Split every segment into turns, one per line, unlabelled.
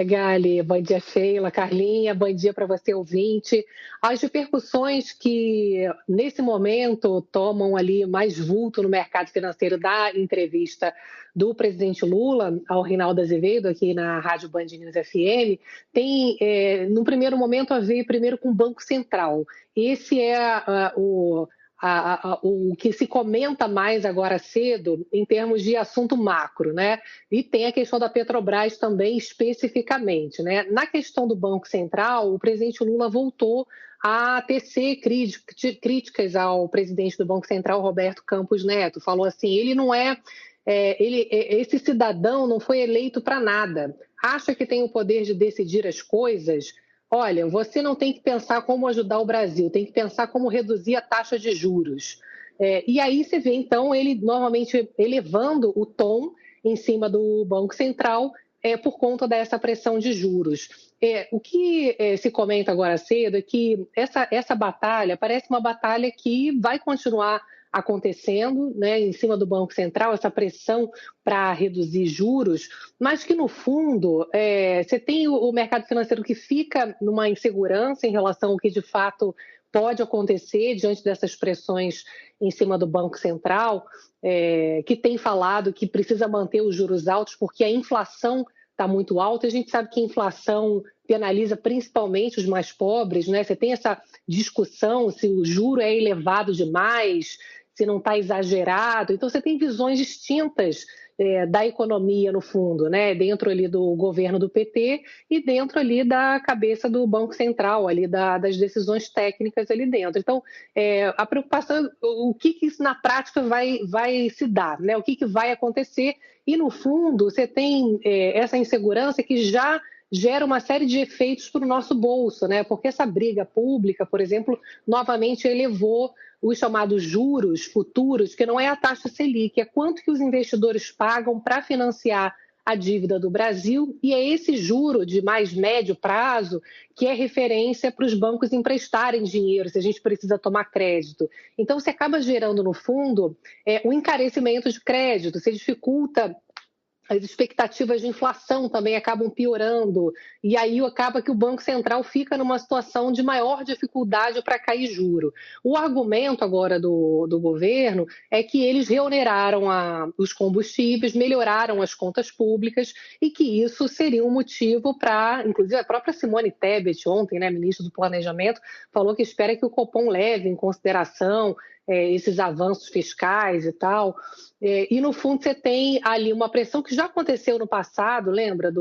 Gali, bom dia, Sheila, Carlinha, bom dia para você, ouvinte. As repercussões que, nesse momento, tomam ali mais vulto no mercado financeiro da entrevista do presidente Lula ao Reinaldo Azevedo, aqui na Rádio Band News FM, tem, no primeiro momento, a ver primeiro com o Banco Central. Esse é o que se comenta mais agora cedo em termos de assunto macro, né? E tem a questão da Petrobras também especificamente, né? Na questão do Banco Central, o presidente Lula voltou a tecer críticas ao presidente do Banco Central, Roberto Campos Neto. Falou assim, ele não esse cidadão não foi eleito para nada. Acha que tem o poder de decidir as coisas? Olha, você não tem que pensar como ajudar o Brasil, tem que pensar como reduzir a taxa de juros. E aí você vê, então, ele novamente elevando o tom em cima do Banco Central por conta dessa pressão de juros. O que se comenta agora cedo é que essa batalha parece uma batalha que vai continuar acontecendo, né, em cima do Banco Central, essa pressão para reduzir juros, mas que, no fundo, você tem o mercado financeiro que fica numa insegurança em relação ao que, de fato, pode acontecer diante dessas pressões em cima do Banco Central, que tem falado que precisa manter os juros altos porque a inflação está muito alta. A gente sabe que a inflação penaliza principalmente os mais pobres, né? Você tem essa discussão se o juro é elevado demais, se não está exagerado. Então, você tem visões distintas da economia, no fundo, né? Dentro ali do governo do PT e dentro ali da cabeça do Banco Central, ali das decisões técnicas ali dentro. Então, a preocupação, o que isso na prática vai se dar, né? O que vai acontecer? E, no fundo, você tem essa insegurança que já gera uma série de efeitos para o nosso bolso, né? Porque essa briga pública, por exemplo, novamente elevou os chamados juros futuros, que não é a taxa Selic, é quanto que os investidores pagam para financiar a dívida do Brasil, e é esse juro de mais médio prazo que é referência para os bancos emprestarem dinheiro, se a gente precisa tomar crédito. Então, você acaba gerando, no fundo, um encarecimento de crédito, você dificulta. As expectativas de inflação também acabam piorando, e aí acaba que o Banco Central fica numa situação de maior dificuldade para cair juro. O argumento agora do governo é que eles reoneraram os combustíveis, melhoraram as contas públicas e que isso seria um motivo para, inclusive a própria Simone Tebet ontem, né, ministra do Planejamento, falou que espera que o Copom leve em consideração esses avanços fiscais e tal. E, no fundo, você tem ali uma pressão que já aconteceu no passado, lembra?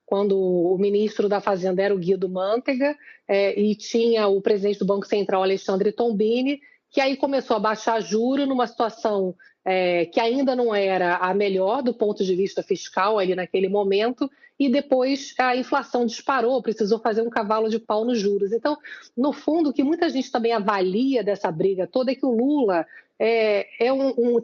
Quando o ministro da Fazenda era o Guido Mantega e tinha o presidente do Banco Central, Alexandre Tombini, que aí começou a baixar juro numa situação que ainda não era a melhor do ponto de vista fiscal ali naquele momento, e depois a inflação disparou, precisou fazer um cavalo de pau nos juros. Então, no fundo, o que muita gente também avalia dessa briga toda é que o Lula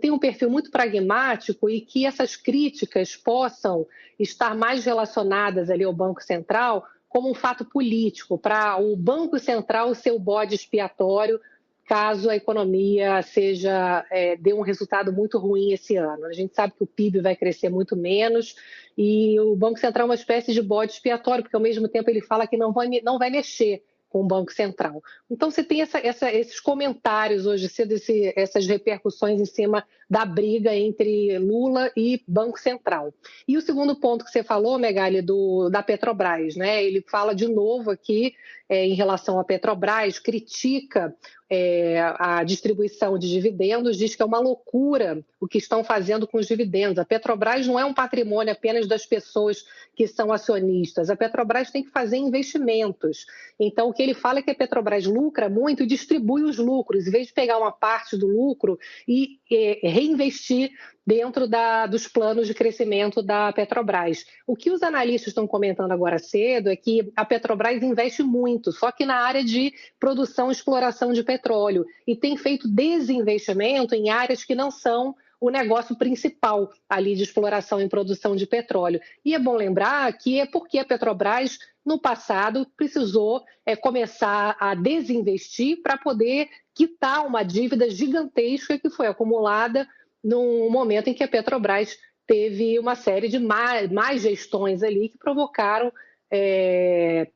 tem um perfil muito pragmático e que essas críticas possam estar mais relacionadas ali ao Banco Central como um fato político, para o Banco Central ser o bode expiatório caso a economia dê um resultado muito ruim esse ano. A gente sabe que o PIB vai crescer muito menos e o Banco Central é uma espécie de bode expiatório, porque ao mesmo tempo ele fala que não vai mexer com o Banco Central. Então, você tem esses comentários hoje cedo, essas repercussões em cima da briga entre Lula e Banco Central. E o segundo ponto que você falou, Megali, da Petrobras, né? Ele fala de novo aqui em relação à Petrobras, critica a distribuição de dividendos, diz que é uma loucura o que estão fazendo com os dividendos. A Petrobras não é um patrimônio apenas das pessoas que são acionistas. A Petrobras tem que fazer investimentos. Então, o que ele fala é que a Petrobras lucra muito e distribui os lucros, em vez de pegar uma parte do lucro e reinvestir dentro dos planos de crescimento da Petrobras. O que os analistas estão comentando agora cedo é que a Petrobras investe muito, só que na área de produção e exploração de petróleo, e tem feito desinvestimento em áreas que não são o negócio principal ali de exploração e produção de petróleo. E é bom lembrar que é porque a Petrobras, no passado, precisou começar a desinvestir para poder quitar uma dívida gigantesca que foi acumulada no momento em que a Petrobras teve uma série de mais gestões ali que provocaram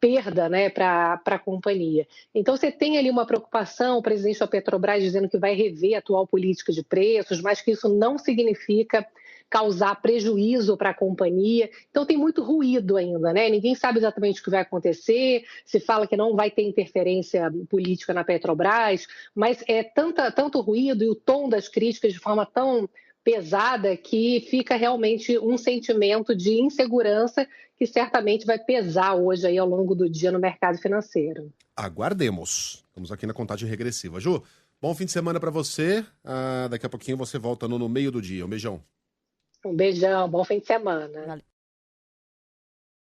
perda, né, para a companhia. Então, você tem ali uma preocupação, o presidente da Petrobras dizendo que vai rever a atual política de preços, mas que isso não significa causar prejuízo para a companhia. Então, tem muito ruído ainda, né? Ninguém sabe exatamente o que vai acontecer, se fala que não vai ter interferência política na Petrobras, mas é tanto ruído e o tom das críticas de forma tão pesada que fica realmente um sentimento de insegurança que certamente vai pesar hoje aí ao longo do dia no mercado financeiro.
Aguardemos. Estamos aqui na contagem regressiva. Ju, bom fim de semana para você. Daqui a pouquinho você volta no meio do dia. Um beijão.
Um beijão, bom fim de semana.